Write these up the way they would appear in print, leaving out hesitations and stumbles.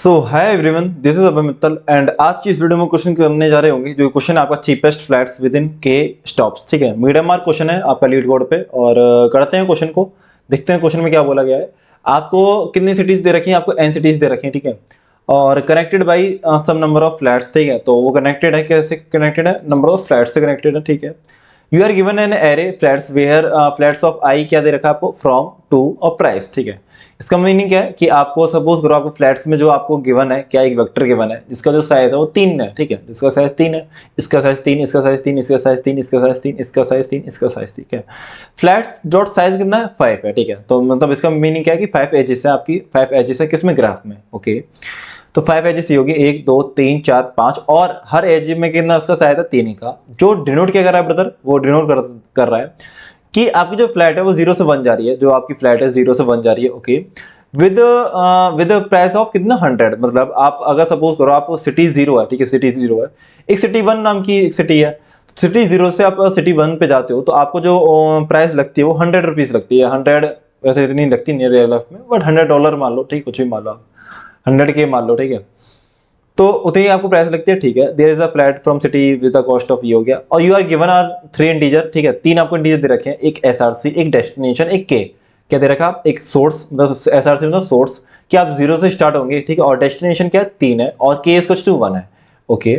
So hi everyone, this is Abhay Mittal and आज की इस वीडियो में क्वेश्चन करने जा रहे होंगे। जो क्वेश्चन है आपका चीपेस्ट फ्लैट्स विद इन के स्टॉप्स। ठीक है, मीडियम मार्क क्वेश्चन है आपका लीड कोड पे। और करते हैं क्वेश्चन को, देखते हैं क्वेश्चन में क्या बोला गया है। आपको कितनी सिटीज दे रखी हैं? आपको एन सिटीज दे रखी हैं। ठीक है, और connected by some number of flats. ठीक है, तो वो कनेक्टेड है, कैसे कनेक्टेड है? नंबर ऑफ फ्लैट्स से कनेक्टेड है। ठीक है, you are given an array flats where flats of I क्या दे रखा है आपको? फ्रॉम टू और प्राइस। ठीक है, इसका मीनिंग क्या है कि आपको सपोज करो आपको फ्लैट्स में जो आपको गिवन है, क्या एक वेक्टर गिवन है जिसका जो साइज है वो 3 है। ठीक है, जिसका साइज 3 है, इसका साइज 3, इसका साइज 3, इसका साइज 3, इसका साइज 3, इसका साइज 3, इसका साइज। ठीक है, फ्लैट्स डॉट साइज कितना है? 5 है। ठीक है, तो मतलब इसका मीनिंग क्या है कि 5 एजेस है आपकी, 5 एजेस है किसमें? ग्राफ में। ओके, तो 5 एजेस ही होगी, 1 2 3 4 5, और हर एज में कितना उसका साइज है? 3 का। जो डिनोट क्या कर रहा है ब्रदर? वो डिनोट कर रहा है कि आपकी जो फ्लैट है वो 0 से 1 जा रही है। जो आपकी फ्लैट है 0 से 1 जा रही है। ओके, विद प्राइस ऑफ कितना? 100। मतलब आप अगर सपोज करो आप सिटी 0 है। ठीक है, सिटी 0 है, एक सिटी 1 नाम की एक सिटी है। सिटी 0 से आप सिटी 1 पे जाते हो तो आपको जो प्राइस लगती है वो 100 रुपीज लगती है। 100 वैसे इतनी लगती नहीं रियल लाइफ में, बट $100 मान लो। ठीक, कुछ भी मान लो, 100K मान लो। ठीक है, तो उतनी आपको प्राइस लगती है। ठीक है, there is a flat from city with the cost of ये हो गया। और you are given r 3 integer. ठीक है, 3 आपको इंटीजर दे रखे हैं, एक एसआरसी, एक डेस्टिनेशन, एक के। क्या दे रखा आप? एक सोर्स, मतलब एसआरसी मतलब सोर्स कि आप 0 से स्टार्ट होंगे। ठीक है, और डेस्टिनेशन क्या है? 3 है, और के इज टू 1 है। ओके,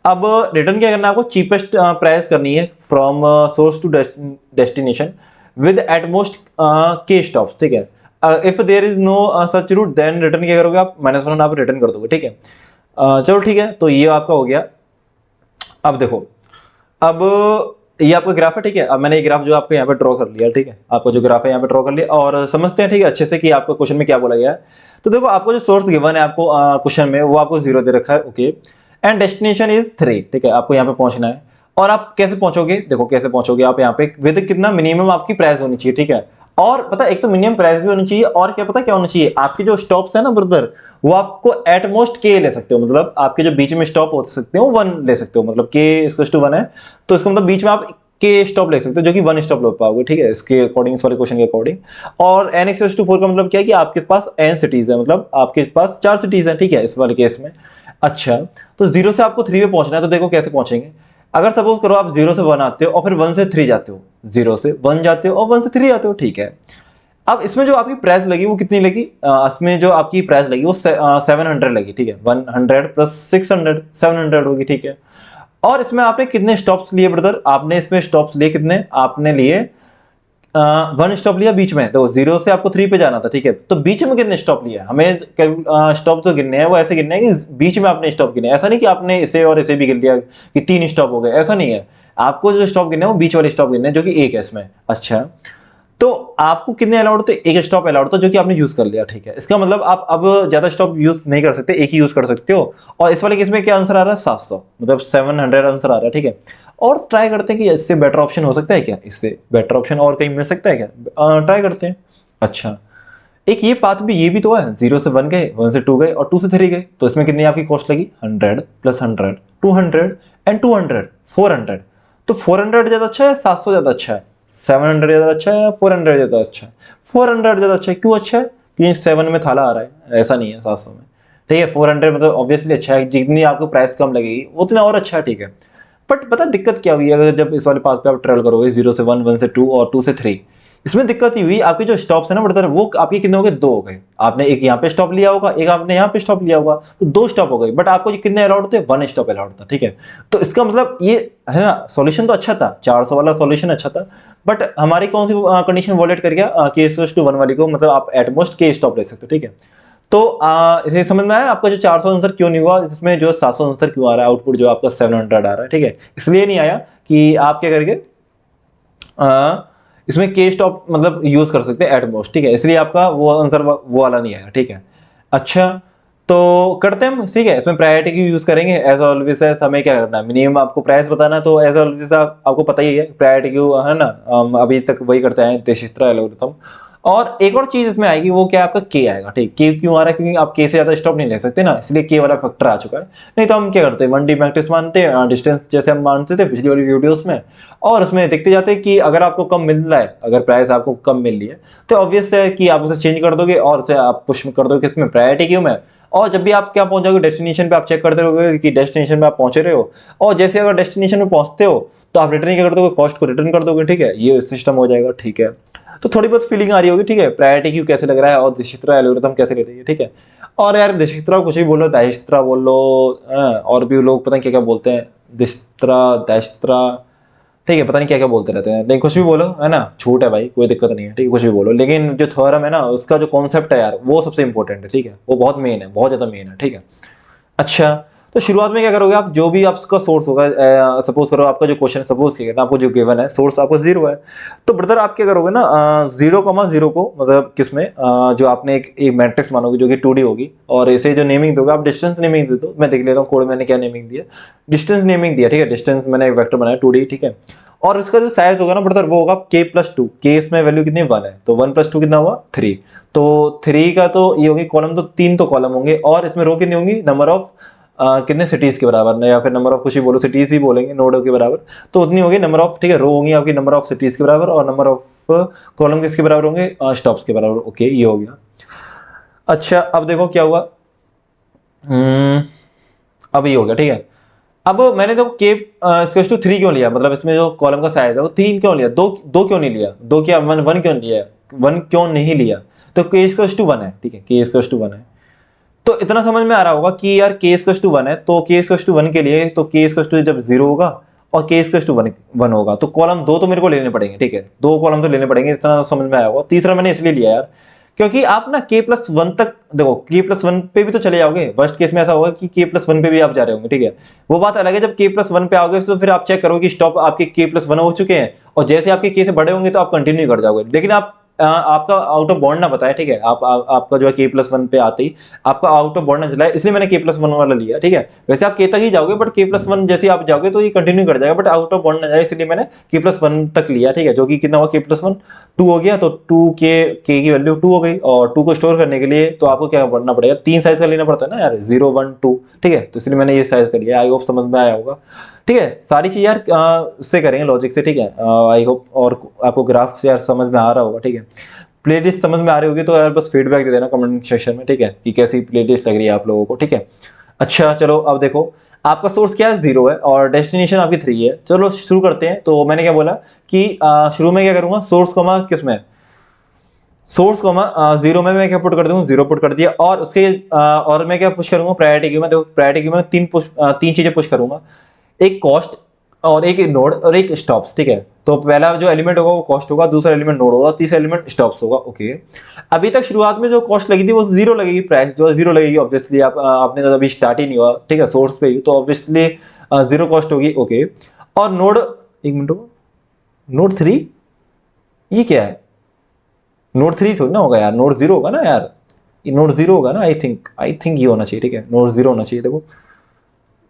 अब रिटर्न क्या करना है आपको? चीपेस्ट प्राइस करनी है from source to destination with at most K stops. ठीक है, if there is no such route then return क्या करोगे आप? -1 आप रिटर्न कर दोगे। ठीक है, चलो ठीक है, तो ये आपका हो गया। अब देखो, अब ये आपका ग्राफ है। ठीक है, अब मैंने ये ग्राफ जो आपको यहाँ पे ड्रॉ कर लिया। ठीक है, आपको जो ग्राफ है यहाँ पे ड्रॉ कर लिया, और समझते हैं ठीक है अच्छे से कि आपको क्वेश्चन में क्या बोला गया है। तो देखो, आपको जो सोर्स गिवन है आपको क्वेश्चन में, वो आपको 0 दे रखा है। Okay, and destination is 3। ठीक है, आपको यहाँ पे पहुंचना है। और आप कैसे पहुंचोगे? देखो कैसे पहुंचोगे आप यहाँ पे, विद कितना मिनिमम आपकी प्राइस होनी चाहिए। ठीक है, और पता एक तो मिनिमम प्राइस भी होनी चाहिए, और क्या पता क्या होना चाहिए? आपकी जो स्टॉप्स है ना ब्रदर, वो आपको एटमोस्ट के ले सकते हो। मतलब आपके जो बीच में स्टॉप हो सकते हो 1 ले सकते हो। मतलब के इक्वल्स टू 1 है, तो इसको मतलब बीच में आप के स्टॉप ले सकते हो, जो कि 1 स्टॉप ले पाओगे। ठीक है, इसके अकॉर्डिंग, इस वाले क्वेश्चन के अकॉर्डिंग। और n इक्वल्स टू 4 का मतलब क्या है कि आपके पास n सिटीज है, मतलब आपके पास 4 सिटीज है। ठीक है, इस वाले केस में। अच्छा, तो 0 से आपको 3 पे पहुंचना है, तो देखो कैसे पहुंचेंगे। अगर सपोज करो आप 0 से 1 आते हो और फिर 1 से 3 जाते हो, 0 से 1 जाते हो और 1 से 3 जाते हो। ठीक है, अब इसमें जो आपकी प्राइस लगी वो कितनी लगी? इसमें जो आपकी प्राइस लगी वो 700 लगी। ठीक है, 100 प्लस 600, 700 होगी। ठीक है, और इसमें आपने कितने स्टॉप्स लिए ब्रदर? आपने इसमें स्टॉप्स लिए कितने? आपने लिए 1 स्टॉप लिया बीच में। तो 0 से आपको 3 पे जाना था। ठीक है, तो बीच में कितने स्टॉप लिए? हमें स्टॉप तो गिनने हैं, वो ऐसे गिनने हैं कि बीच में आपने स्टॉप गिने। ऐसा नहीं कि आपने इसे और इसे भी गिन लिया कि 3 स्टॉप हो गए, ऐसा नहीं है। आपको जो स्टॉप गिनने हैं वो बीच वाले स्टॉप गिनने हैं, जो कि 1 है इसमें। अच्छा, तो आपको कितने अलाउड थे? 1 स्टॉप अलाउड था, जो कि आपने यूज कर लिया। ठीक है, इसका मतलब आप अब ज्यादा स्टॉप यूज नहीं कर सकते, एक ही यूज कर सकते हो। और इस वाले केस में क्या आंसर आ रहा है? 700, मतलब 700 आंसर आ रहा है। ठीक है, और ट्राई करते हैं कि इससे बेटर ऑप्शन हो सकता है क्या? इससे बेटर ऑप्शन और कहीं मिल सकता है क्या? ट्राई करते हैं। अच्छा, एक ये पाथ भी, ये भी तो है, 0 से 1 गए, 1 से 2 गए और 2 से 3 गए। तो इसमें कितनी आपकी कॉस्ट लगी? 100 प्लस 100, 200 एंड 200, 400। तो 400 ज्यादा अच्छा है, 700 ज्यादा अच्छा है? 700 ज्यादा अच्छा है, 400 ज्यादा अच्छा है? 400 ज्यादा अच्छा है। क्यों अच्छा है? क्योंकि 7 में थाला आ रहा है, ऐसा नहीं है 700 में। ठीक है, 400 मतलब ऑब्वियसली अच्छा है, जितनी आपको प्राइस कम लगेगी उतना और अच्छा है। ठीक है, बट पता दिक्कत क्या हुई? अगर जब इस वाले पाथ पे आप ट्रेवल करोगे 0 से 1, 1 से 2 और 2 से 3, इसमें दिक्कत ही हुई, आपके जो स्टॉप्स है ना ब्रदर, वो आपके कितने हो गए? 2 हो गए। आपने एक यहाँ पे स्टॉप लिया होगा, एक आपने यहाँ पे स्टॉप लिया होगा, तो 2 स्टॉप हो गए। बट आपको कितने अलाउड थे? 1 स्टॉप अलाउड था। ठीक है, तो इसका मतलब ये है ना, सॉल्यूशन तो अच्छा था, 400 वाला सॉल्यूशन अच्छा था। बट हमारी कौन सी कंडीशन वॉलेट कर गया? के इक्वल्स टू 1 वाली को, मतलब आप एटमोस्ट के स्टॉप ले सकते हो। ठीक है, तो इसे समझ में आया आपका जो 400 आंसर क्यों नहीं हुआ, इसमें जो 700 आंसर क्यों आ रहा है? आउटपुट जो आपका 700 आ रहा है। ठीक है, इसलिए नहीं आया कि आप क्या करेंगे, इसमें के स्टॉप मतलब यूज कर सकते हैं एटमोस्ट। ठीक है, इसलिए आपका वो आंसर वो वाला नहीं आएगा। ठीक है, अच्छा, तो करते हैं हम। ठीक है, इसमें प्रायोरिटी की यूज करेंगे एज ऑलवेज। हमें क्या करना है? मिनिमम आपको प्राइस बताना है, तो एज ऑलवेज आपको पता ही है प्रायोरिटी क्यू है ना, हम अभी तक वही करते हैं, देशित्रा एल्गोरिथम। और एक और चीज इसमें आएगी, वो क्या? आपका के आएगा। ठीक, के क्यों आ रहा है? क्योंकि आप के से ज्यादा स्टॉप नहीं ले सकते ना, इसलिए के वाला फैक्टर आ चुका है। नहीं तो हम क्या करते हैं, 1D मैट्रिक्स मानते हैं, डिस्टेंस जैसे हम मानते थे पिछली वाली वीडियोस में, और उसमें देखते जाते हैं कि अगर आपको कम मिल रहा है, अगर प्राइस आपको कम मिल रही है, तो ऑब्वियस है कि आप उसे चेंज कर दोगे और उसे आप पुश कर दोगे किसमें? प्रायोरिटी क्यू में। और जब भी आप क्या पहुंच जाओगे डेस्टिनेशन पे, आप चेक करते रहोगे कि डेस्टिनेशन पे आप पहुंचे रहे हो, और जैसे अगर डेस्टिनेशन पे पहुंचते हो तो आप रिटर्न क्या कर दोगे, कॉस्ट को रिटर्न कर दोगे, ठीक है, ये सिस्टम हो जाएगा, ठीक है। तो थोड़ी बहुत फीलिंग आ रही होगी, ठीक है, प्रायोरिटी क्यू कैसे लग रहा है और दिशत्रा एल्गोरिथम कैसे ले रही है, ठीक है। और यार दिशत्रा कुछ भी बोलो, दायित्रा बोल लो, और भी लोग पता नहीं क्या क्या बोलते हैं, दिशत्रा दायित्रा, ठीक है, पता नहीं क्या क्या बोलते रहते हैं, लेकिन कुछ भी बोलो है ना, छूट है भाई, कोई दिक्कत नहीं है, ठीक है, कुछ भी बोलो, लेकिन जो थ्योरम है ना उसका जो कॉन्सेप्ट है यार वो सबसे इंपॉर्टेंट है, ठीक है, वो बहुत मेन है, बहुत ज्यादा मेन है, ठीक है। अच्छा, तो शुरुआत में क्या करोगे आप, जो भी आपका सोर्स होगा, सपोज करो आपका जो क्वेश्चन सपोज किया ना, आपको जो गिवन है सोर्स आपको 0 है, तो ब्रदर आप क्या करोगे ना, 0,0 को मतलब किसमें, जो आपने एक मैट्रिक्स मानोगे जो कि 2D होगी, और इसे जो नेमिंग दोगे आप डिस्टेंस नेमिंग दे दो। मैं देख लेता हूँ कोड मैंने क्या नेमिंग दिया, डिस्टेंस नेमिंग दिया, ठीक है, डिस्टेंस मैंने एक वेक्टर बनाया 2D, ठीक है। और इसका जो साइज होगा ना ब्रदर वो होगा k+2, के इसमें वैल्यू कितनी 1 है, तो 1+2 कितना हुआ 3, तो 3 का तो ये होगी कॉलम, तो 3 तो कॉलम होंगे, और इसमें रो कितनी होंगी, नंबर ऑफ कितने सिटीज के बराबर ना, या फिर नंबर ऑफ, कुछ ही बोलो, सिटीज ही बोलेंगे, नोडो के बराबर, तो उतनी होगी नंबर ऑफ, ठीक है, रो होंगी आपकी नंबर ऑफ सिटीज के बराबर, और नंबर ऑफ कॉलम किसके बराबर होंगे, स्टॉप्स के बराबर, ओके, ये हो गया। अच्छा अब देखो क्या हुआ, अब ये हो गया, ठीक है। अब मैंने देखो के स्क्वायर टू 3 क्यों लिया, मतलब इसमें जो कॉलम का साइज है वो 3 क्यों लिया, दो दो क्यों नहीं लिया, दो क्या 1 क्यों लिया, 1 क्यों नहीं लिया, तो के स्क्वायर टू 1 है, ठीक है, के स्क्वायर टू 1 है, तो इतना समझ में आ रहा होगा कि यार के स्क्वायर टू 1 है, तो के स्क्वायर टू 1 के लिए तो के स्क्वायर टू जब 0 होगा और के स्क्वायर टू 1 होगा, तो कॉलम 2 तो मेरे को लेने पड़ेंगे, ठीक है, 2 कॉलम तो लेने पड़ेंगे, इतना समझ में आया होगा। तीसरा मैंने इसलिए लिया यार क्योंकि आप ना k+1 तक देखो, k+1 पे भी तो चले जाओगे, वर्स्ट केस में ऐसा होगा कि k+1 पे भी आप जा रहे होंगे, ठीक है, वो बात अलग है, जब k+1 पे आओगे तो फिर आप चेक करोगे कि स्टॉप आपके k+1 हो चुके हैं, और जैसे आपके k से बड़े होंगे तो आप कंटिन्यू कर जाओगे, लेकिन आप आपका आउट ऑफ बॉन्ड ना बताए, ठीक है, आपका जो है k+1 पे आते ही आपका आउट ऑफ बॉन्ड ना चला है, इसलिए मैंने k+1 वाला लिया, ठीक है। वैसे आप k तक ही जाओगे, बट k+1 जैसे आप जाओगे तो ये कंटिन्यू कर जाएगा, बट आउट ऑफ बॉन्ड ना जाए, इसलिए मैंने k+1 तक लिया, ठीक है, जो कि कितना हुआ k+1 2 हो गया, तो 2 के की वैल्यू 2 हो गई, और 2 को स्टोर करने के लिए तो आपको क्या करना पड़ेगा, 3 साइज का लेना पड़ता है ना यार, 0 1 2, ठीक है, तो इसलिए मैंने ये साइज कर लिया, आई होप समझ में आया होगा, ठीक है। सारी चीज यार उससे करेंगे लॉजिक से, ठीक है, आई होप, और आपको ग्राफ से यार समझ में आ रहा होगा, ठीक है। प्लेलिस्ट समझ में आ रही होगी तो यार बस फीडबैक दे देना कमेंट सेक्शन में, ठीक है, कि कैसी प्लेलिस्ट लग रही है आप लोगों को, ठीक है। अच्छा चलो अब देखो, आपका सोर्स क्या है 0 है और डेस्टिनेशन आपकी 3 है, चलो शुरू करते हैं। तो मैंने क्या बोला कि शुरू में क्या करूंगा, सोर्स कॉमा किसमें, सोर्स कॉमा 0 में मैं क्या पुट कर दूंगा, 0 पुट कर दिया, और उसके और मैं क्या पुश करूंगा, प्रायोरिटी क्यू में, देखो प्रायोरिटी क्यू में तीन चीजें पुश करूंगा, एक कॉस्ट और एक नोड और एक स्टॉप्स, ठीक है। तो पहला जो एलिमेंट होगा वो कॉस्ट होगा, दूसरा एलिमेंट नोड होगा, तीसरा एलिमेंट स्टॉप्स होगा, ओके। अभी तक शुरुआत में जो कॉस्ट लगी थी वो 0 लगेगी, प्राइस जो 0 लगेगी, ऑब्वियसली आपने तो अभी स्टार्ट ही नहीं हुआ, ठीक है, सोर्स पे ही, तो ऑब्वियसली 0 कॉस्ट होगी, ओके। और नोड, एक मिनट होगा, नोड 3, ये क्या है, नोड 3 थोड़ी ना होगा यार, नोड 0 होगा ना यार, ये नोड 0 होगा ना, आई थिंक ये होना चाहिए, ठीक है, नोड 0 होना चाहिए, देखो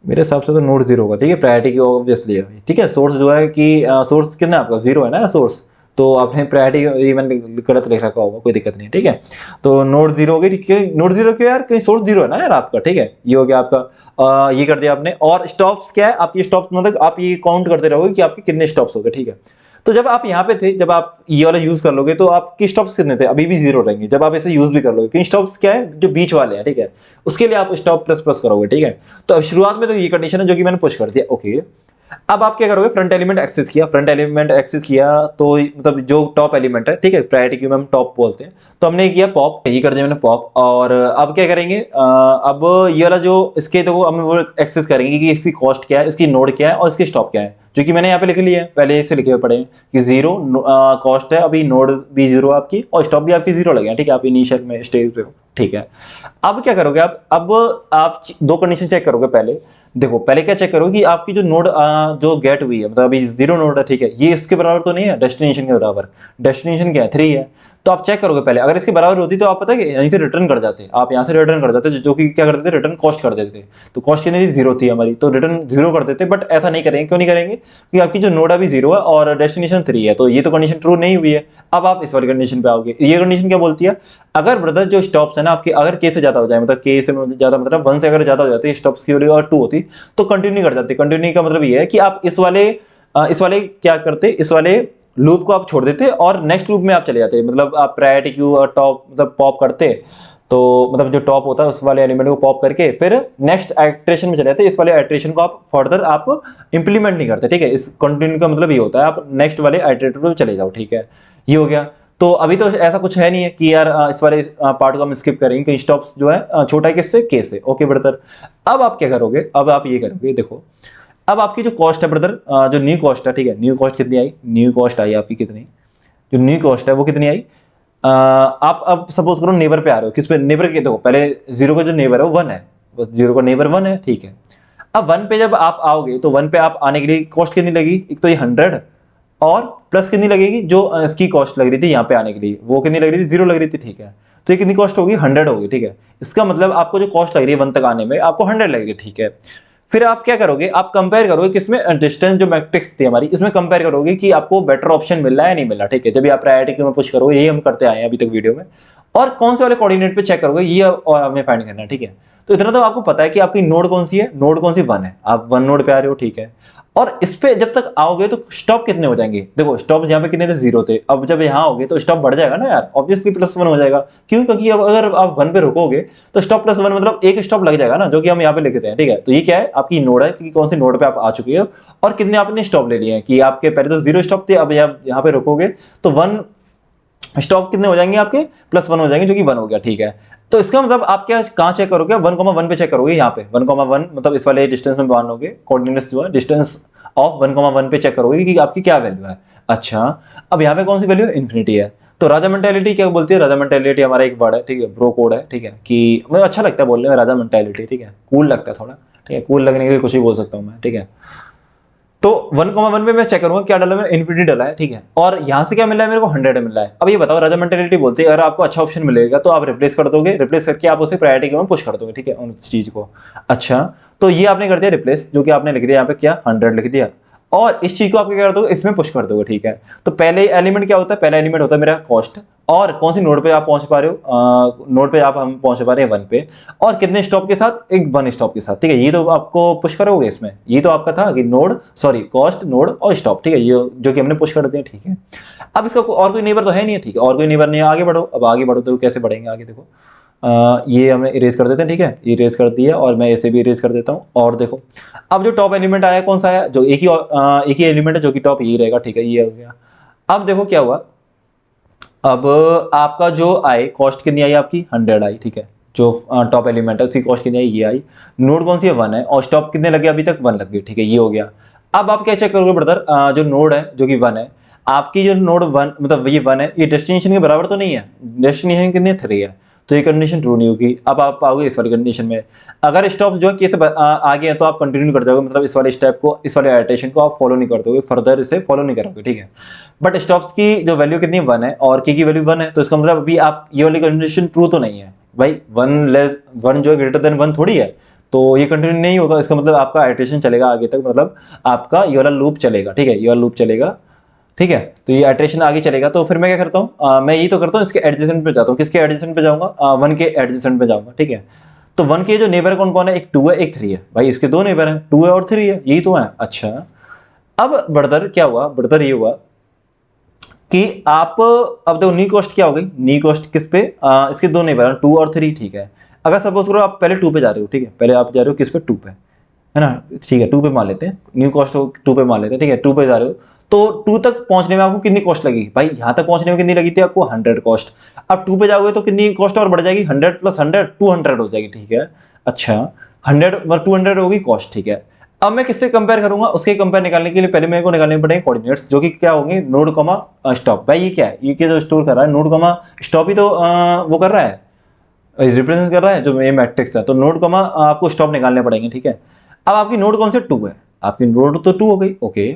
मेरे हिसाब से तो नोड 0 होगा, ठीक है, प्रायोरिटी की ऑब्वियसली है, ठीक है। सोर्स जो है कि सोर्स कितना है आपका 0 है ना सोर्स, तो आपने प्रायोरिटी ये मैंने गलत लिख रखा होगा, कोई दिक्कत नहीं, ठीक है। तो नोड 0 हो गई, नोड 0 क्यों यार, कहीं सोर्स 0 है ना यार आपका, ठीक है, ये हो गया आपका, ये कर दिया आपने। और स्टॉप्स क्या है, आप ये स्टॉप्स मतलब आप ये काउंट करते रहोगे कि आपके कितने स्टॉप्स हो गए, ठीक है। तो जब आप यहाँ पे थे, जब आप ये वाला यूज कर लोगे तो आपके स्टॉप्स कितने थे, अभी भी 0 रहेंगे, जब आप इसे यूज भी कर लोगे, क्योंकि स्टॉप्स क्या है, जो बीच वाले हैं, ठीक है, उसके लिए आप स्टॉप प्लस प्लस करोगे, ठीक है। तो अब शुरुआत में तो ये कंडीशन है जो कि मैंने पुश कर दिया, ओके। अब आप क्या करोगे, फ्रंट एलिमेंट एक्सेस किया, फ्रंट एलिमेंट एक्सेस किया तो मतलब जो टॉप एलिमेंट है, ठीक है, प्रायोरिटी क्यू में हम टॉप बोलते हैं, तो हमने किया पॉप, ये कर दिया मैंने पॉप। और अब क्या करेंगे, अब ये वाला जो इसके तो हम वो एक्सेस करेंगे कि इसकी कॉस्ट क्या है, इसकी नोड क्या है और इसकी स्टॉप क्या है, जो कि मैंने यहाँ पे लिख लिया है, पहले से लिखे हुए पड़े हैं कि 0 कॉस्ट है, अभी नोड भी 0 आपकी और स्टॉप भी आपकी 0 लगे, ठीक है, आप इनिशियल में स्टेज पे हो, ठीक है। अब क्या करोगे आप, अब आप दो कंडीशन चेक करोगे पहले, देखो पहले क्या चेक करो कि आपकी जो नोड जो गेट हुई है, मतलब अभी 0 नोड है, ठीक है, ये इसके बराबर तो नहीं है डेस्टिनेशन के बराबर, डेस्टिनेशन क्या है 3 है, तो आप चेक करोगे पहले, अगर इसके बराबर होती तो आप पता है यहीं से रिटर्न कर जाते, आप यहाँ से रिटर्न कर जाते, जो कि क्या करते थे, रिटर्न कॉस्ट कर देते थे, तो कॉस्ट कितनी थी 0 थी हमारी, तो रिटर्न 0 कर देते, बट ऐसा नहीं करेंगे, क्यों नहीं करेंगे, क्योंकि आपकी जो नोड अभी 0 है और डेस्टिनेशन 3 है, तो ये तो कंडीशन ट्रू नहीं हुई है। अब आप इस वाली कंडीशन पे आओगे, ये कंडीशन क्या बोलती है, अगर ब्रदर जो स्टॉप्स है ना आपके, अगर के से ज्यादा हो जाए, मतलब के से ज्यादा मतलब 1 से अगर ज्यादा हो जाती है स्टॉप्स की वैल्यू और 2 होती, तो कंटिन्यू कर जाते। कंटिन्यू का मतलब ये है कि आप इस वाले क्या करते, इस वाले लूप को आप छोड़ देते और नेक्स्ट लूप में आप चले जाते, मतलब आप प्रायोरिटी क्यू और टॉप मतलब पॉप करते, तो मतलब जो टॉप होता है उस वाले एलिमेंट को पॉप करके फिर नेक्स्ट आइट्रेशन में चले जाते हैं। इस वाले आइट्रेशन को आप फर्दर आप इंप्लीमेंट नहीं करते, ठीक है। इस कंटिन्यू का मतलब ये होता है आप नेक्स्ट वाले आइट्रेटर पे चले जाओ, ठीक है। ये हो गया। तो अभी तो ऐसा कुछ है नहीं है कि यार इस वाले पार्ट को हम स्किप करेंगे, क्योंकि स्टॉप्स जो है छोटा है किससे, के से। ओके ब्रदर, अब आप क्या करोगे, अब आप ये करोगे, देखो अब आपकी जो कॉस्ट है ब्रदर, जो न्यू कॉस्ट है, ठीक है, न्यू कॉस्ट कितनी आई, न्यू कॉस्ट आई आपकी कितनी, जो न्यू कॉस्ट है वो कितनी आई। आप अब सपोज करो नेबर पे आ रहे हो, किस पे, नेबर के, देखो पहले जीरो का जो नेबर है वो 1 है, बस जीरो का नेबर 1 है, ठीक है। अब 1 पे जब आप आओगे तो 1 पे आप आने के लिए कॉस्ट कितनी लगी, एक तो ये 100 और प्लस कितनी लगेगी, जो इसकी कॉस्ट लग रही थी यहाँ पे आने के लिए वो कितनी लग रही थी, 0 लग रही थी, ठीक है। तो ये कितनी कॉस्ट होगी, 100 होगी, ठीक है। इसका मतलब आपको जो कॉस्ट लग रही है 1 तक आने में आपको 100 लगेगी, ठीक है। फिर आप क्या करोगे, आप कंपेयर करोगे किसमें, डिस्टेंस जो मैट्रिक्स थी हमारी इसमें कंपेयर करोगे कि आपको बेटर ऑप्शन मिल रहा है या नहीं मिल रहा, ठीक है। जब भी आप प्रायोरिटी क्यों में पुश करोगे, यही हम करते आए हैं अभी तक वीडियो में। और कौन से वाले कोऑर्डिनेट पे चेक करोगे ये और हमें फाइंड करना है, ठीक है। तो इतना तो आपको पता है कि आपकी नोड कौन सी है, नोड कौन सी 1 है, आप 1 नोड पे आ रहे हो, ठीक है। और इस पे जब तक आओगे तो स्टॉप कितने हो जाएंगे, देखो स्टॉप यहाँ पे कितने थे, 0 थे, अब जब यहाँ आओगे तो स्टॉप बढ़ जाएगा ना यार, ऑब्वियसली +1 हो जाएगा। क्यों, क्योंकि अब अगर आप 1 पे रुकोगे तो स्टॉप +1 मतलब एक स्टॉप लग जाएगा ना, जो कि हम यहाँ पे लिखते हैं, ठीक है। तो ये क्या है, आपकी नोड है कि कौन सी नोड पे आप आ चुके हो और कितने आपने स्टॉप ले लिए हैं, कि आपके पहले तो 0 स्टॉप थे, अब यहाँ पे रुकोगे तो 1 स्टॉप कितने हो जाएंगे आपके, +1 हो जाएंगे, जो कि 1 हो गया, ठीक है। तो इसका मतलब आप क्या कहां चेक करोगे, 1,1 पे चेक करोगे, यहाँ पे 1,1 मतलब इस वाले डिस्टेंस में मानोगे, कोऑर्डिनेट्स जो है डिस्टेंस ऑफ 1,1 पे चेक करोगे कि आपकी क्या वैल्यू है। अच्छा, अब यहाँ पे कौन सी वैल्यू है, इन्फिनिटी है। तो राजा मेंटालिटी क्या बोलती है, राजा मेंटालिटी हमारा एक वर्ड है, ठीक है, ब्रो कोड है, ठीक है, कि मुझे अच्छा लगता है बोलने में राजा मेंटालिटी, ठीक है, कूल लगता है थोड़ा, ठीक है, कूल लगने के लिए कुछ ही बोल सकता हूँ मैं, ठीक है। तो 1,1 पे मैं चेक करूंगा क्या डाला, मैं इन्फिनिटी डाला है, ठीक है। और यहां से क्या मिला है मेरे को, 100 मिला है। अब ये बताओ, राजा मेंटालिटी बोलती है अगर आपको अच्छा ऑप्शन मिलेगा तो आप रिप्लेस कर दोगे, रिप्लेस करके आप उसे प्रायोरिटी के में पुश कर दोगे, ठीक है, उस चीज को। अच्छा, तो ये आपने कर दिया रिप्लेस, जो कि आपने लिख दिया यहाँ पे क्या, 100 लिख दिया, और इस चीज को आप क्या कर दोगे, इसमें पुश कर दोगे, ठीक है। तो पहले एलिमेंट क्या होता है, पहला एलिमेंट होता है मेरा कॉस्ट, और कौन सी नोड पे आप पहुंच पा रहे हो, नोड पे आप हम पहुंच पा रहे हैं 1 पे, और कितने स्टॉप के साथ, एक 1 स्टॉप के साथ, ठीक है। ये तो आपको पुश करोगे इसमें, ये तो आपका था कि नोड, सॉरी कॉस्ट, नोड और स्टॉप, ठीक है, ये जो कि हमने पुश कर दिया, ठीक है। अब इसका और कोई नेबर तो है नहीं है, ठीक है, और कोई नेबर नहीं है, आगे बढ़ो। अब आगे बढ़ो तो कैसे बढ़ेंगे आगे, देखो ये हमें इरेज कर देते हैं, ठीक है, इरेज कर दिया, और मैं ऐसे भी इरेज कर देता हूँ। और देखो अब जो टॉप एलिमेंट आया कौन सा आया, जो एक ही एलिमेंट है जो कि टॉप यही रहेगा, ठीक है, ये हो गया। अब देखो क्या हुआ, अब आपका जो आई कॉस्ट कितनी आई, आपकी 100 आई, ठीक है। जो टॉप एलिमेंट है उसकी कॉस्ट कितनी आई, ये आई। नोड कौन सी है, 1 है, और स्टॉप कितने लगे अभी तक, 1 लग गए, ठीक है, ये हो गया। अब आप क्या चेक करोगे ब्रदर, जो नोड है जो कि 1 है, आपकी जो नोड 1 मतलब ये 1 है, ये डेस्टिनेशन के बराबर तो नहीं है, डेस्टिनेशन कितनी 3 है, तो ये कंडीशन ट्रू नहीं होगी। अब आप आओगे इस वाली कंडीशन में, अगर स्टॉप जो है कि आगे है तो आप कंटिन्यू कर जाओगे, मतलब इस वाले स्टेप को, इस वाले एडिटेशन को आप फॉलो नहीं कर दोगे, फर्दर इसे फॉलो नहीं करोगे, ठीक है। बट स्टॉप्स की जो वैल्यू कितनी 1 है और की वैल्यू 1 है, तो इसका मतलब अभी आप ये वाली कंडीशन ट्रू तो नहीं है भाई, 1 जो है ग्रेटर देन 1 थोड़ी है, तो ये कंटिन्यू नहीं होगा। इसका मतलब आपका आइटरेशन चलेगा आगे तक, मतलब आपका ये वाला लूप चलेगा, ठीक है, ये वाला लूप चलेगा, ठीक है। तो ये आइटरेशन आगे चलेगा, तो फिर मैं क्या करता हूँ, मैं यही तो करता हूँ, इसके एडजेसेंट पे जाता हूँ, किसके एडजेसेंट पे जाऊंगा, 1 के एडजेसेंट पे जाऊंगा, ठीक है। तो 1 के जो नेबर कौन कौन है, एक 2 है एक 3 है, भाई इसके 2 नेबर हैं, 2 है और 3 है, यही तो है। अच्छा, अब ब्रदर क्या हुआ, ब्रदर ये हुआ कि आप, अब देखो नी कॉस्ट क्या हो गई, नी कॉस्ट किस पे, इसके 2 नेबर 2 और 3, ठीक है। अगर सपोज करो आप पहले 2 पे जा रहे हो, ठीक है, पहले आप जा रहे हो किस पे, 2 पे, है ना, ठीक है, 2 पे मान लेते हैं, न्यू कॉस्ट 2 पे मान लेते हैं, ठीक है, 2 पे जा रहे हो, तो 2 तक पहुंचने में आपको कितनी कॉस्ट लगी भाई, यहां तक पहुंचने में कितनी लगी थी आपको, 100 कॉस्ट। अब 2 पे जाओगे तो कितनी कॉस्ट और बढ़ जाएगी, 100 + 100 200 हो जाएगी, ठीक है। अच्छा, 100 और 200 होगी कॉस्ट, ठीक है। अब मैं किससे कंपेयर करूंगा, उसके कंपेयर निकालने के लिए पहले मेरे को निकालने पड़ेंगे कोऑर्डिनेट्स, जो कि क्या होंगे, नोड कॉमा स्टॉप। भाई ये क्या है, ये क्या जो स्टोर कर रहा है, नोड कॉमा स्टॉप ही तो वो कर रहा है, रिप्रेजेंट कर रहा है जो ये मैट्रिक्स है, तो नोड कॉमा आपको स्टॉप निकालने पड़ेंगे, ठीक है। अब आपकी नोड कौन से, 2 है, आपकी नोड तो 2 हो गई, ओके।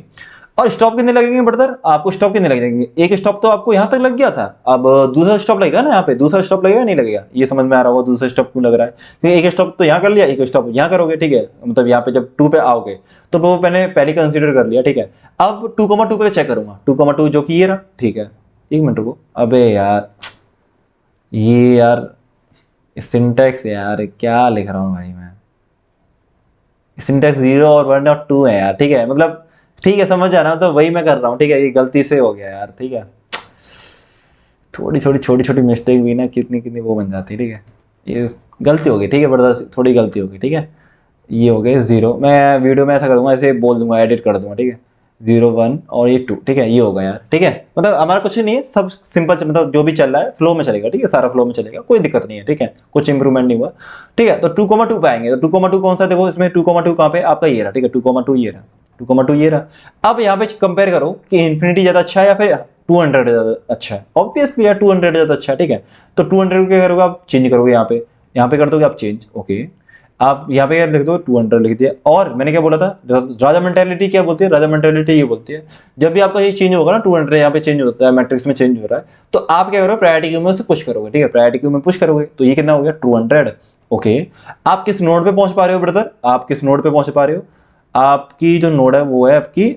और स्टॉप कितने लगेंगे ब्रदर, आपको स्टॉप कितने लगेंगे, एक स्टॉप तो आपको यहां तक लग गया था, अब दूसरा स्टॉप लगेगा ना, यहाँ पे दूसरा स्टॉप लगेगा नहीं लगेगा, ये समझ में आ रहा होगा दूसरा स्टॉप क्यों लग रहा है, क्योंकि एक स्टॉप तो यहाँ कर लिया, एक स्टॉप यहाँ करोगे, ठीक है, मतलब यहाँ पे जब 2 पे आओगे तो वो मैंने पहले कंसीडर कर लिया, ठीक है। अब 2,2 पे चेक करूंगा, 2,2 जो कि ये रहा, ठीक है। एक मिनट रुको, अबे यार ये यार सिंटैक्स यार क्या लिख रहा हूँ भाई मैं, सिंटैक्स 0 और 1 और 2 है यार, ठीक है, मतलब ठीक है, समझ आ रहा हूँ, तो वही मैं कर रहा हूँ, ठीक है, ये गलती से हो गया यार, ठीक है। थोड़ी छोटी छोटी मिस्टेक भी ना कितनी कितनी वो बन जाती है, ठीक है। ये गलती होगी, ठीक है ब्रदर, थोड़ी गलती होगी, ठीक है। ये हो गए 0, मैं वीडियो में ऐसा करूँगा, ऐसे बोल दूंगा, एडिट कर दूंगा, ठीक है। 0 1 और ये 2, ठीक है, ये होगा यार, ठीक है। मतलब हमारा कुछ नहीं है, सब सिंपल, मतलब जो भी चल रहा है फ्लो में चलेगा, ठीक है, सारा फ्लो में चलेगा, कोई दिक्कत नहीं है, ठीक है, कुछ इंप्रूवमेंट नहीं हुआ, ठीक है। तो 2,2 पे आएंगे, तो 2,2 कौन सा, देखो इसमें 2,2 कहाँ पे आपका ये रहा, ठीक है, 2,2 ये रहा, 2,2 ये रहा। अब यहाँ पे कंपेयर करो कि इन्फिनिटी ज़्यादा अच्छा है या फिर 200 ज़्यादा अच्छा है। ऑब्वियसली यार 200 ज़्यादा अच्छा है, ठीक है। तो 200 को क्या करोगे आप, चेंज करोगे, यहाँ पे कर दोगे आप चेंज, ओके। आप यहाँ पे क्या लिख दो, 200 लिख दिया। और मैंने क्या बोला था, राजा मेंटेलिटी क्या बोलती है, राजा मेंटेलिटी ये बोलती है, जब भी आपका ये चेंज होगा ना, 200 यहाँ पे चेंज होता है, मैट्रिक्स में चेंज हो रहा है, तो आप क्या करोगे, प्रायोरिटी क्यू में उसे पुश करोगे, ठीक है, प्रायोरिटी क्यू में पुश करोगे, तो ये कितना हो गया 200, ओके। आप किस नोड पे पहुंच पा रहे हो ब्रदर, आप किस नोड पे पहुंच पा रहे हो, आपकी जो नोड है वो है आपकी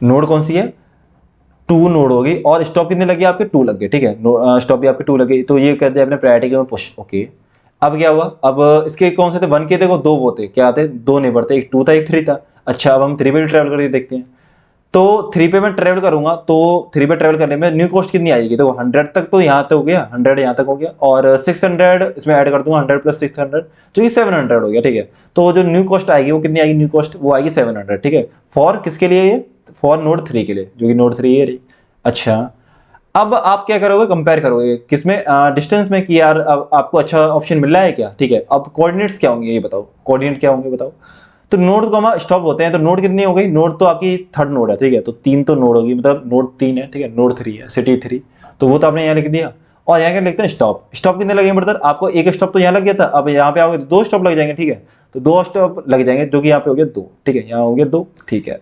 नोड कौन सी है, 2 नोड होगी, और स्टॉप कितने लगे आपके, 2 लग गए, ठीक है, स्टॉप भी आपके 2 लगे, तो ये कहते हैं अपने प्रायोरिटी क्यू में पुश, ओके। अब क्या हुआ, अब इसके कौन से थे, 1 के देखो 2 वो थे, क्या थे, 2 नहीं बढ़ते, एक 2 था एक 3 था। अच्छा, अब हम 3 पे भी ट्रेवल करके देखते हैं। तो 3 पे मैं ट्रेवल करूंगा, तो 3 पे ट्रेवल करने में न्यू कॉस्ट कितनी आएगी, देखो 100 तक तो यहाँ तक हो गया, 100 यहाँ तक हो गया, और 600 इसमें ऐड कर दूंगा, 100 प्लस 600 जो कि 700 हो गया, ठीक है। तो जो न्यू कॉस्ट आएगी वो कितनी आएगी, न्यू कॉस्ट वो आएगी 700, ठीक है। फॉर किसके लिए, ये फॉर नोड 3 के लिए, जो कि नोड 3 ये रही। अच्छा, अब आप क्या करोगे, कंपेयर करोगे किसमें, डिस्टेंस में, कि यार अब आपको अच्छा ऑप्शन मिल रहा है क्या, ठीक है। अब कोऑर्डिनेट्स क्या होंगे ये बताओ, कोऑर्डिनेट क्या होंगे बताओ। तो नोड को हम स्टॉप होते हैं, तो नोड कितनी हो गई, नोड तो आपकी थर्ड नोड है, ठीक है, तो 3 तो नोड होगी, मतलब नोड 3 है, ठीक है, नोड 3 है, सिटी 3, तो वो तो आपने यहाँ लिख दिया। और यहाँ क्या लिखते हैं, स्टॉप, स्टॉप कितने लगे ब्रदर, आपको एक स्टॉप तो यहाँ लग गया था, अब यहाँ पे आओगे तो 2 स्टॉप लग जाएंगे, ठीक है। तो 2 स्टॉप लग जाएंगे, जो कि यहाँ पे हो गया 2, ठीक है, यहाँ हो गया 2, ठीक है।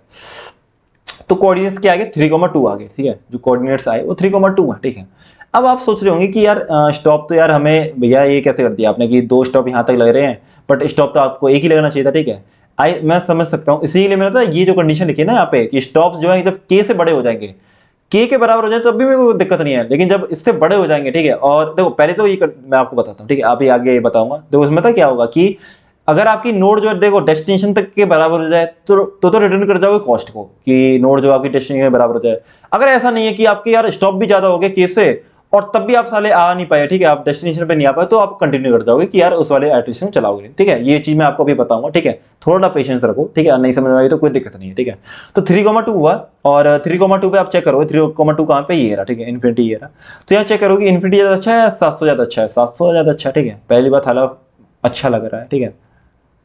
तो कोऑर्डिनेट्स क्या आ गए, 3,2 आ गए, ठीक है, जो कोऑर्डिनेट्स आए वो 3,2 है, ठीक है। अब आप सोच रहे होंगे कि यार स्टॉप तो यार हमें भैया ये कैसे कर दिया आपने कि 2 स्टॉप यहाँ तक लग रहे हैं, बट स्टॉप तो आपको एक ही लगना चाहिए था, ठीक है। मैं समझ सकता हूँ, इसीलिए मैंने बताया ये जो कंडीशन लिखी है ना यहाँ पे कि स्टॉप जो है जब के से बड़े हो जाएंगे, के बराबर हो जाए तब भी मेरे को दिक्कत नहीं है, लेकिन जब इससे बड़े हो जाएंगे, ठीक है। और देखो पहले तो मैं आपको बताता हूँ, ठीक है, अभी आगे ये बताऊंगा। देखो इसमें पता क्या होगा कि अगर आपकी नोड जो है देखो डेस्टिनेशन तक के बराबर हो जाए तो रिटर्न कर जाओगे कॉस्ट को, कि नोड जो आपकी डेस्टिनेशन के बराबर हो जाए। अगर ऐसा नहीं है कि आपके यार स्टॉप भी ज्यादा हो गए केस से, और तब भी आप साले आ नहीं पाए, ठीक है, आप डेस्टिनेशन पे नहीं आ पाए, तो आप कंटिन्यू कर जाओगे कि यार उस वाले एट्रिशन चलाओगे, ठीक है। ये चीज मैं आपको अभी बताऊंगा, ठीक है, थोड़ा पेशेंस रखो, ठीक है, नहीं समझ में आई तो कोई दिक्कत नहीं है, ठीक है। तो 3,2 हुआ, और 3,2 पे आप चेक करोगे, 3,2 कहाँ पे, ये रहा, ठीक है, इन्फिनिटी ये रहा। तो यहाँ चेक करोगे इन्फिनिटी ज्यादा अच्छा है या 700 ज्यादा अच्छा है, 700 ज्यादा अच्छा है, ठीक है, पहली बात हालांकि अच्छा लग रहा है, ठीक है।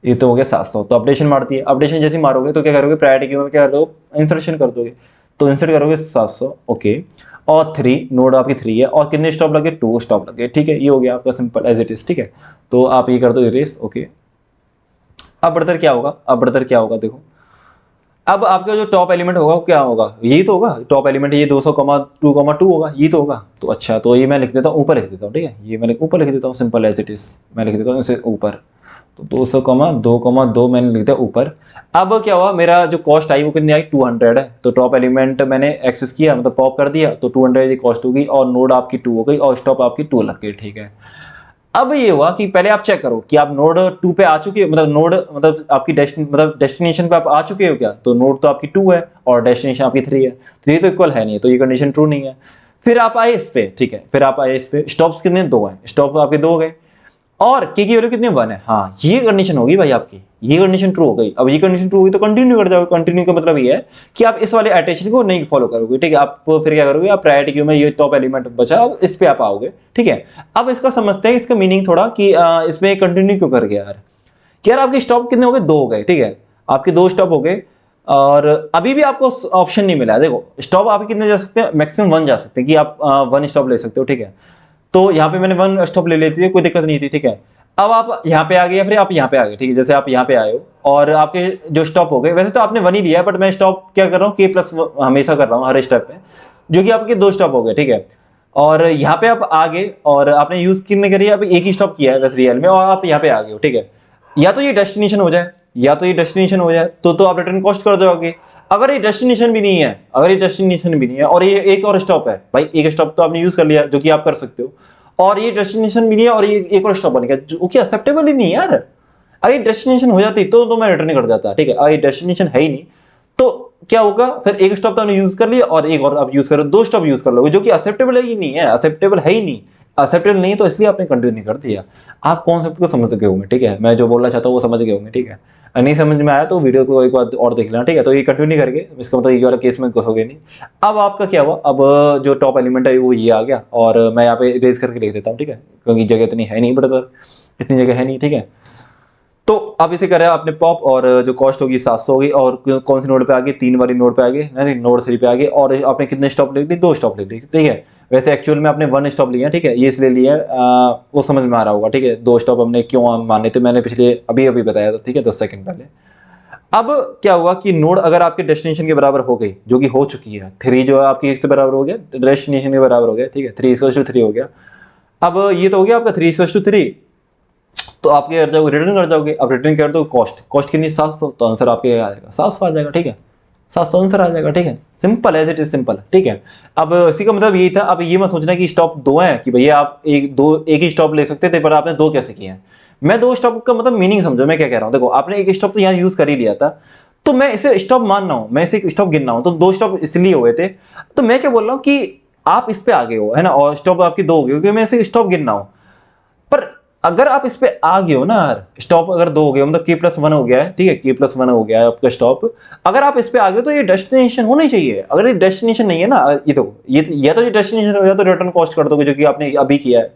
ये तो हो गया 700, तो अपडेशन मारती है, अपडेशन जैसे ही मारोगे तो क्या करोगे, प्रायोरिटी क्यू में क्या कर दोगे, इंसर्शन कर दोगे, तो इंसर्ट करोगे 700, ओके। और 3 नोड आपकी 3 है, और कितने स्टॉप लगे, 2 स्टॉप लगे, ठीक है, ये हो गया आपका सिंपल एज इट इज, ठीक है। तो आप ये कर दो इरेज, ओके। अब ब्रदर क्या होगा, अब ब्रदर क्या होगा, देखो अब आपका जो टॉप एलिमेंट होगा वो क्या होगा, यही तो होगा टॉप एलिमेंट, ये 200,2,2 होगा, ये तो होगा। तो अच्छा, तो ये मैं लिख देता हूँ, ऊपर लिख देता हूँ, ठीक है, ये मैं ऊपर लिख देता हूँ, सिंपल एज इट इज, मैं लिख देता हूँ इसे ऊपर। तो 200,2,2 मैंने लिख दिया ऊपर। अब क्या हुआ, मेरा जो कॉस्ट आई वो कितनी आई, 200 है, तो टॉप एलिमेंट मैंने एक्सेस किया, मतलब पॉप कर दिया, तो 200 की कॉस्ट होगी, और नोड आपकी 2 हो गई, और स्टॉप आपकी 2 लग गई, ठीक है। अब ये हुआ कि पहले आप चेक करो कि आप नोड 2 पे आ चुके हो, मतलब नोड मतलब आपकी डेस्टिनेशन पे आप आ चुके हो क्या, तो नोड तो आपकी 2 है और डेस्टिनेशन आपकी 3 है, तो ये तो इक्वल है नहीं, तो ये कंडीशन ट्रू नहीं है। फिर आप आए इस पे, ठीक है, फिर आप आए इस पे, स्टॉप्स कितने, 2 हैं, स्टॉप आपके 2 हो गए, और के की वैल्यू कितनी, 1 है, हाँ ये कंडीशन होगी भाई आपकी, ये कंडीशन ट्रू हो गई। अब ये कंडीशन ट्रू होगी तो कंटिन्यू कर जाओगे, कंटिन्यू का मतलब ये है कि आप इस वाले एटेंशन को नहीं फॉलो करोगे, ठीक है। आप फिर क्या करोगे, आप प्रायोरिटी क्यू में ये टॉप एलिमेंट बचा, अब इस पे आप आओगे, ठीक है। अब इसका समझते हैं, इसका मीनिंग थोड़ा कि इसमें कंटिन्यू क्यों कर गया यार, कि यार आपके स्टॉप कितने हो गए, 2 हो गए, ठीक है, आपके 2 स्टॉप हो गए, और अभी भी आपको ऑप्शन नहीं मिला है। देखो स्टॉप आप कितने जा सकते हैं, मैक्सिमम 1 जा सकते हैं, कि आप 1 स्टॉप ले सकते हो, ठीक है। तो यहाँ पे मैंने 1 स्टॉप ले लेती थी, कोई दिक्कत नहीं थी, ठीक है। अब आप यहाँ पे आ गए या फिर आप यहाँ पे आ गए, ठीक है, जैसे आप यहाँ पे आए हो और आपके जो स्टॉप हो गए, वैसे तो आपने 1 ही लिया है, बट मैं स्टॉप क्या कर रहा हूँ, k+ हमेशा कर रहा हूँ हर स्टेप पे, जो कि आपके 2 स्टॉप हो गए, ठीक है। और यहाँ पे आप आ गए और आपने यूज कितने करी है, अभी एक ही स्टॉप किया है वैसे रियल में, और आप यहाँ पे आ गए हो, ठीक है। या तो ये डेस्टिनेशन हो जाए, या तो ये डेस्टिनेशन हो जाए, तो आप रिटर्न कॉस्ट कर दोगे। अगर ये डेस्टिनेशन भी नहीं है, अगर ये डेस्टिनेशन भी नहीं है और ये एक और स्टॉप है, भाई एक स्टॉप तो आपने यूज कर लिया, जो कि आप कर सकते हो, और ये डेस्टिनेशन भी नहीं है और ये एक और स्टॉप बन गया, जो कि एक्सेप्टेबल ही नहीं है यार। अगर डेस्टिनेशन हो जाती तो मैं रिटर्न कर देता, ठीक है। अगर डेस्टिनेशन है ही नहीं तो क्या होगा, फिर एक स्टॉप तो आपने यूज कर लिया और एक और आप यूज करो, 2 स्टॉप यूज कर लोगे, जो कि एक्सेप्टेबल ही नहीं है, एक्सेप्टेबल है ही नहीं। एक्सेप्टेबल नहीं तो इसलिए आपने कंटिन्यू नहीं कर दिया। आप कॉन्सेप्ट को समझ गए होंगे, ठीक है, मैं जो बोलना चाहता हूँ वो समझ गए होंगे, ठीक है। नहीं समझ में आया तो वीडियो को एक बार और देख लेना, ठीक है। तो ये कंटिन्यू करके इसका मतलब ये वाला केस में घुसोगे नहीं। अब आपका क्या हुआ, अब जो टॉप एलिमेंट है वो ये आ गया, और मैं यहाँ पे इरेज करके लिख देता हूँ, ठीक है, क्योंकि जगह इतनी है नहीं, बट इतनी जगह है नहीं, ठीक है। तो अब इसे करें आपने पॉप, और जो कॉस्ट होगी 700 होगी, और कौन सी नोड पे आ गई, 3 वाली नोड पे आ गई, नहीं नोड 3 पे आ गई, और आपने कितने स्टॉप लिख ली, 2 स्टॉप लिख ली, ठीक है। वैसे एक्चुअल में आपने 1 स्टॉप लिया, ठीक है, ये इसलिए लिया वो समझ में आ रहा होगा, ठीक है। 2 स्टॉप हमने क्यों माने थे, मैंने पिछले अभी अभी बताया था, ठीक है, 10 सेकंड पहले। अब क्या हुआ कि नोड अगर आपके डेस्टिनेशन के बराबर हो गई, जो कि हो चुकी है, 3 जो है आपकी एक से बराबर हो गया, डेस्टिनेशन के बराबर हो गया, ठीक है, 3 हो गया। अब ये तो हो गया आपका 3 तो आप क्या कर जाओगे, रिटर्न कर जाओगे। अब रिटर्न कर दो, कॉस्ट कॉस्ट कितनी, 700, तो आंसर आपके आ जाएगा 700 आ जाएगा, ठीक है, 700 आंसर आ जाएगा, ठीक है। Simple as it is simple, ठीक है। अब इसी का मतलब यही था। अब ये मत सोचना कि स्टॉप 2 है, कि भैया आप एक ही स्टॉप ले सकते थे, पर आपने 2 कैसे किए हैं। मैं 2 स्टॉप का मतलब मीनिंग समझो मैं क्या कह रहा हूँ। देखो आपने एक स्टॉप तो यहाँ यूज कर ही लिया था, तो मैं इसे स्टॉप मान रहा हूँ, मैं इसे स्टॉप गिन रहा हूँ, तो 2 स्टॉप इसलिए हुए थे। तो मैं क्या बोल रहा हूँ कि आप इस पे आ गए हो, है ना, और स्टॉप आपकी 2 हो गई, क्योंकि मैं इसे स्टॉप गिन रहा हूँ। पर अगर आप इस पे आ गए हो ना यार, स्टॉप अगर 2 हो गए, मतलब k+1 हो गया है, ठीक है, k+1 हो गया है आपका स्टॉप। अगर आप इस पे आ गए हो तो ये डेस्टिनेशन होना चाहिए। अगर ये डेस्टिनेशन नहीं है ना, ये तो ये या तो ये डेस्टिनेशन हो, या तो रिटर्न कॉस्ट कर दोगे, जो कि आपने अभी किया है।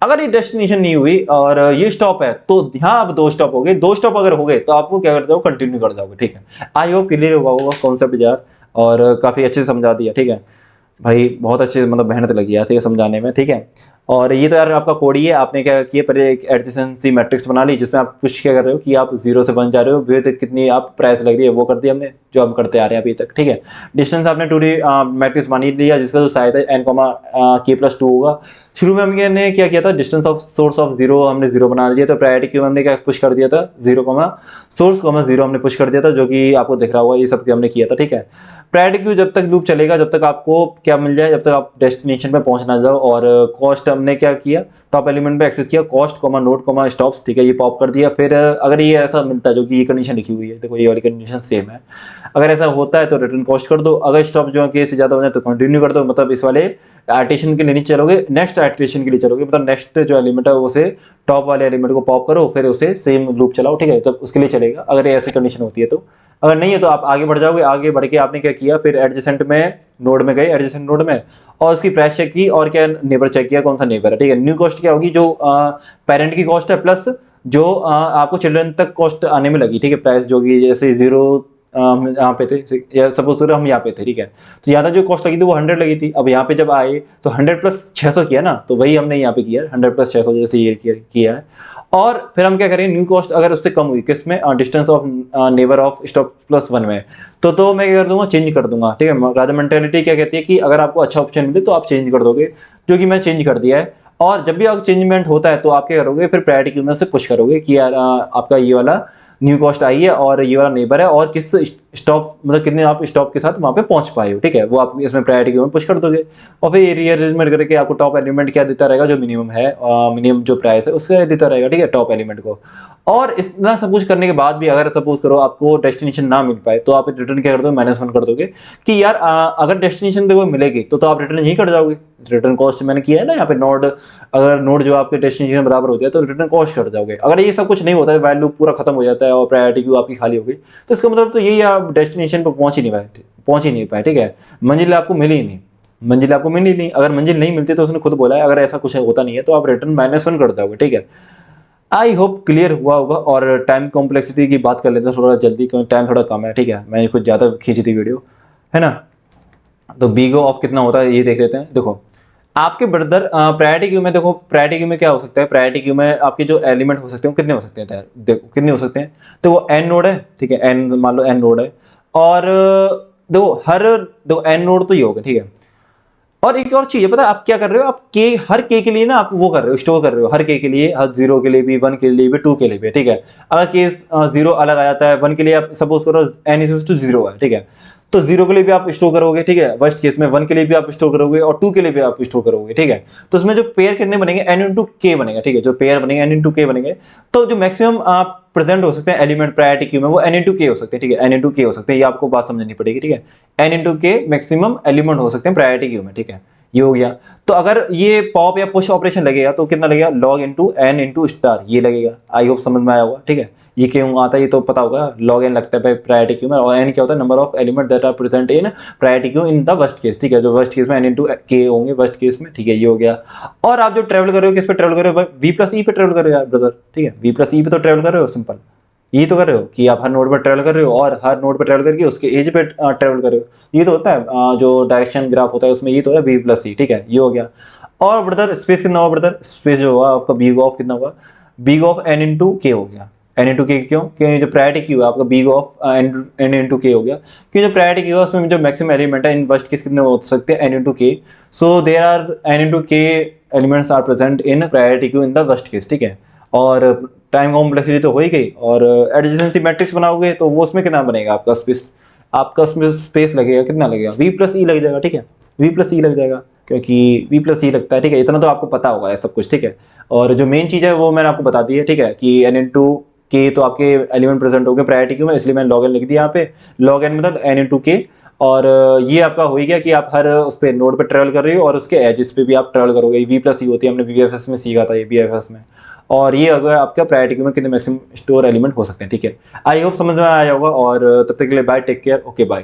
अगर ये डेस्टिनेशन नहीं हुई और ये स्टॉप है, तो यहाँ अब 2 स्टॉप हो गए। 2 स्टॉप अगर हो गए तो आपको क्या कर जाओगे, कंटिन्यू कर जाओगे, ठीक है। आई होप क्लियर हुआ होगा कॉन्सेप्ट यार, और काफी अच्छे से समझा दिया, ठीक है भाई, बहुत अच्छे मतलब मेहनत लगी है, ठीक है, समझाने में, ठीक है। और ये तो यार आपका कोड ही है। आपने क्या किया, पहले एक एडजेसेंसी मैट्रिक्स बना ली, जिसमें आप कुछ क्या कर रहे हो कि आप 0 से 1 जा रहे हो, विड्थ कितनी आप प्राइस लग रही है वो कर दी हमने, जो हम करते आ रहे हैं अभी तक, ठीक है। डिस्टेंस आपने 2D मैट्रिक्स बना ही लिया, जिसका जो साइज है n,k+2 होगा। शुरू में हमने क्या किया था, डिस्टेंस ऑफ सोर्स ऑफ 0 हमने 0 बना दिया, तो प्रायोरिटी क्यू में हमने क्या पुश कर दिया था, 0, सोर्स 0 हमने पुश कर दिया था, जो कि आपको दिख रहा होगा, ये सब हमने किया था, ठीक है। प्रायोरिटी क्यू जब तक लूप चलेगा, जब तक आपको क्या मिल जाए, जब तक आप डेस्टिनेशन पे पहुंचना जाओ। और कॉस्ट हमने क्या किया, टॉप एलिमेंट पे एक्सेस किया, कॉस्ट नोड स्टॉप्स, ठीक है, ये पॉप कर दिया। फिर अगर ये ऐसा मिलता है, जो कि ये कंडीशन लिखी हुई है, देखो ये वाली कंडीशन सेम है, अगर ऐसा होता है तो रिटर्न कॉस्ट कर दो। अगर स्टॉप जो है से ज्यादा हो जाए तो कंटिन्यू कर दो, मतलब इस वाले आर्टिशन के लिए नहीं चलोगे, नेक्स्ट आर्टिशन के लिए चलोगे, मतलब नेक्स्ट जो एलिमेंट है उसे टॉप वाले एलिमेंट को पॉप करो, फिर उसे सेम लूप चलाओ, ठीक है, तब उसके लिए चलेगा, अगर ऐसी कंडीशन होती है तो। अगर नहीं है तो आप आगे बढ़ जाओगे। आगे बढ़ के आपने क्या किया, फिर एडजेसेंट में नोड में गए, एडजेसेंट नोड में, और उसकी प्राइस चेक की, और क्या नेबर चेक किया, कौन सा नेबर है, ठीक है। न्यू कॉस्ट क्या होगी, जो पेरेंट की कॉस्ट है, प्लस जो आपको चिल्ड्रन तक कॉस्ट आने में लगी, ठीक है, प्राइस जो कि जैसे 0 हम यहाँ पे थे, या सपोज करो हम यहाँ पे थे, ठीक है, तो यहाँ तक जो कॉस्ट लगी थी वो 100 लगी थी। अब यहाँ पे जब आए तो 100 + 600 किया ना, तो वही हमने यहाँ पे किया 100 + 600, जैसे ये किया है। और फिर हम क्या करें, न्यू कॉस्ट अगर उससे कम हुई, किसमें, distance of neighbour of stop +1 में, तो मैं क्या कर दूंगा, चेंज कर दूंगा, ठीक है। राजा मेंटेलिटी क्या कहती है कि अगर आपको अच्छा ऑप्शन मिले तो आप चेंज कर दोगे, जो कि मैं चेंज कर दिया है। और जब भी आपका चेंजमेंट होता है तो आप क्या करोगे, फिर प्रायोरिटी क्यू में से पुश करोगे कि यार आपका ये वाला न्यू कॉस्ट आई है, और ये वाला नेबर है, और किस स्टॉप, मतलब कितने आप स्टॉप के साथ वहां पे पहुंच पाए हो, ठीक है, वो आप इसमें प्रायोरिटी क्यू में पुश कर दोगे। और फिर रीअरेंजमेंट करके आपको टॉप एलिमेंट क्या देता रहेगा, जो मिनिमम है, मिनिमम जो प्राइस है उसका देता रहेगा, ठीक है, टॉप एलिमेंट को। और इतना सब कुछ करने के बाद भी अगर सपोज करो आपको डेस्टिनेशन ना मिल पाए, तो आप रिटर्न क्या कर दो, -1 कर दोगे, कि यार अगर डेस्टिनेशन देखो मिलेगी तो आप रिटर्न यही कर जाओगे। रिटर्न कॉस्ट मैंने किया है ना यहाँ पे, नोड अगर नोड जो आपके डेस्टिनेशन बराबर हो जाए तो रिटर्न कॉस्ट कर जाओगे। अगर ये सब कुछ नहीं होता है, वैल्यू पूरा खत्म हो जाता है और प्रायोरिटी क्यू आपकी खाली हो गई, तो इसका मतलब तो यही, आप डेस्टिनेशन पर पहुंच ही नहीं पाए, ठीक है, मंजिल आपको मिली ही नहीं, मंजिल आपको मिली नहीं। अगर मंजिल नहीं मिलती तो उसने खुद बोला है, अगर ऐसा कुछ होता नहीं है तो आप रिटर्न -1 कर दोगे, ठीक है। आई होप क्लियर हुआ होगा। और टाइम कॉम्प्लेक्सिटी की बात कर लेते हैं थोड़ा जल्दी, क्योंकि टाइम थोड़ा कम है, ठीक है, मैंने कुछ ज़्यादा खींची थी वीडियो, है ना। तो बीगो ऑफ कितना होता है ये देख लेते हैं। देखो आपके ब्रदर प्रायोरिटी क्यू में, देखो प्रायोरिटी क्यू में क्या हो सकता है, प्रायोरिटी क्यू में आपके जो एलिमेंट हो सकते हैं कितने हो सकते हैं, देखो कितने हो सकते हैं। तो वो एन नोड है, ठीक है, एन मान लो एन नोड है, और देखो एन नोड तो ये होगा, ठीक है। और एक और चीज है, पता है आप क्या कर रहे हो, आप के हर के लिए ना आप वो कर रहे हो, स्टोर कर रहे हो, हर के लिए, हर 0 के लिए भी, 1 के लिए भी, 2 के लिए भी, ठीक है। अगर केस 0 अलग आ जाता है, 1 के लिए आप सपोज करो n=0 है, ठीक है, तो 0 के लिए भी आप स्टोर करोगे, ठीक है, वर्स्ट केस में 1 के लिए भी आप स्टोर करोगे, और 2 के लिए भी आप स्टोर करोगे, ठीक है। तो उसमें जो पेयर कितने बनेंगे, n×k बनेगा, ठीक है, जो पेयर बनेंगे n×k बनेंगे। तो जो मैक्सिमम आप प्रेजेंट हो सकते हैं एलिमेंट प्रायोरिटी क्यू में, वो n×k हो सकते हैं, ठीक है, n×k हो सकते हैं, ये आपको बात समझनी पड़ेगी, ठीक है। n×k मैक्सिमम एलिमेंट हो सकते हैं प्रायोरिटी क्यू में, ठीक है, ये हो गया। तो अगर ये पॉप या पुश ऑपरेशन लगेगा तो कितना लगेगा, log into n into star, ये लगेगा। आई होप समझ में आया होगा, ठीक है। ये क्यों आता है ये तो पता होगा, log n लगता है प्रायोरिटी क्यू में, और n क्या होता है, number of element that are present in priority queue in the worst case, ठीक है। जो वर्स्ट केस में n इंटू के होंगे वर्स्ट केस में, ठीक है, ये हो गया। और आप जो ट्रेवल कर रहे हो किस पे ट्रेवल कर रहे हो, वी प्लस ई पे ट्रेवल कर रहे हो यार ब्रदर, ठीक है, वी प्लस ई पे तो ट्रेवल कर रहे हो, सिंपल ये तो कर रहे हो कि आप हर नोड पर ट्रेवल कर रहे हो और हर नोड पर ट्रेवल करके उसके एज पे ट्रेवल कर रहे हो, ये तो होता है जो डायरेक्शन ग्राफ होता है उसमें, ये तो है वी प्लस सी, ठीक है, ये हो गया। और ब्रदर स्पेस कितना होगा ब्रदर, स्पेस जो होगा आपका बिग ऑफ कितना होगा, बिग ऑफ एन इंटू के हो गया। एन इंटू के क्यों, क्योंकि जो प्रायोरिटी क्यू है आपका बिग ऑफ एन इंटू के हो गया, क्योंकि जो प्रायोरिटी क्यू है उसमें जो मैक्सिमम एलिमेंट है इन वर्स्ट केस कितने हो सकते हैं, N into K. So there are N into K elements are present in priority queue in the worst case, ठीक है। और टाइम कॉम्प्लेक्सिटी तो हो ही गई, और एडजेसेंसी मैट्रिक्स बनाओगे तो वो उसमें कितना बनेगा आपका स्पेस, आपका उसमें स्पेस लगेगा कितना लगेगा, वी प्लस ई लग जाएगा, ठीक है, वी प्लस ई लग जाएगा, क्योंकि वी प्लस ई लगता है, ठीक है। इतना तो आपको पता होगा है सब कुछ, ठीक है। और जो मेन चीज़ है वो मैंने आपको बता दी है, ठीक है, कि एन इंटू के तो आपके एलिमेंट प्रेजेंट हो गए प्रायोरिटी क्यू में, इसलिए मैंने लॉग एन लिख दिया यहाँ पे, लॉग एन मतलब एन इंटू के। और ये आपका हो ही गया कि आप हर उस पर नोड पे ट्रेवल कर रहे हो और उसके एजेस पे भी आप ट्रेवल करोगे, वी प्लस ई होती है, हमने वीएफएस में सीखा था ये, वीएफएस में। और ये अगर आपका प्रायोरिटी क्यू में कितने मैक्सिमम स्टोर एलिमेंट हो सकते हैं, ठीक है। आई होप समझ में आया होगा, और तब तक के लिए bye, take care, okay bye.